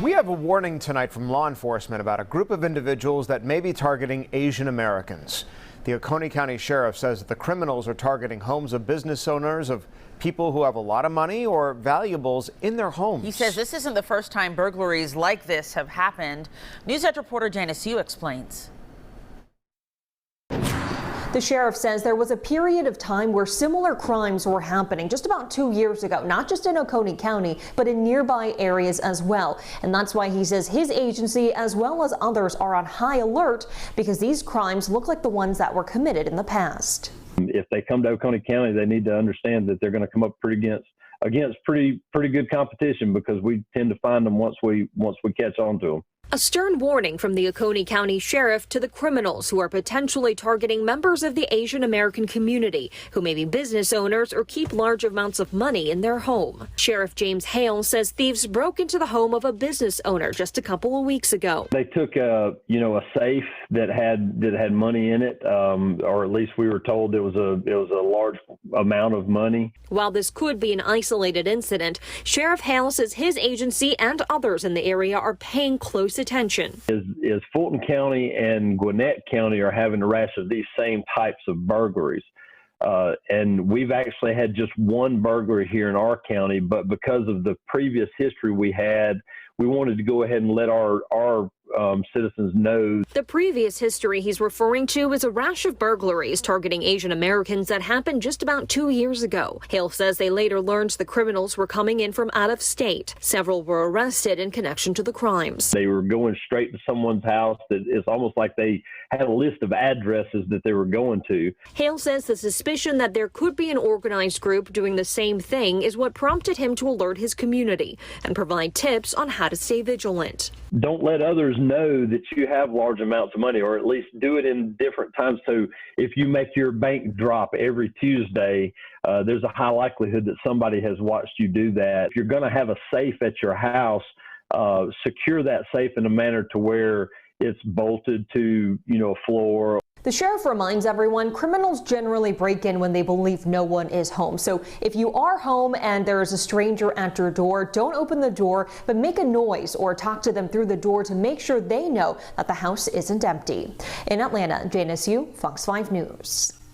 We have a warning tonight from law enforcement about a group of individuals that may be targeting Asian Americans. The Oconee County Sheriff says that the criminals are targeting homes of business owners, of people who have a lot of money or valuables in their homes. He says this isn't the first time burglaries like this have happened. News Edge reporter Janice Yu explains. The sheriff says there was a period of time where similar crimes were happening just about 2 years ago, not just in Oconee County, but in nearby areas as well. And that's why he says his agency, as well as others, are on high alert because these crimes look like the ones that were committed in the past. If they come to Oconee County, they need to understand that they're going to come up against pretty good competition, because we tend to find them once we catch on to them. A stern warning from the Oconee County Sheriff to the criminals who are potentially targeting members of the Asian American community who may be business owners or keep large amounts of money in their home. Sheriff James Hale says thieves broke into the home of a business owner just a couple of weeks ago. They took a safe that had money in it, or at least we were told it was a large amount of money. While this could be an isolated incident, Sheriff Hale says his agency and others in the area are paying close attention. Is Fulton County and Gwinnett County are having a rash of these same types of burglaries. And we've actually had just one burglary here in our county, but because of the previous history we had, we wanted to go ahead and let our citizens know. The previous history he's referring to is a rash of burglaries targeting Asian Americans that happened just about 2 years ago. Hale says they later learned the criminals were coming in from out of state. Several were arrested in connection to the crimes. They were going straight to someone's house. It's almost like they had a list of addresses that they were going to. Hale says the suspicion that there could be an organized group doing the same thing is what prompted him to alert his community and provide tips on how to stay vigilant. Don't let others know that you have large amounts of money, or at least do it in different times. So if you make your bank drop every Tuesday, there's a high likelihood that somebody has watched you do that. If you're going to have a safe at your house, secure that safe in a manner to where it's bolted to, a floor. The sheriff reminds everyone criminals generally break in when they believe no one is home. So if you are home and there is a stranger at your door, don't open the door, but make a noise or talk to them through the door to make sure they know that the house isn't empty. In Atlanta, Janice Yu, Fox 5 News.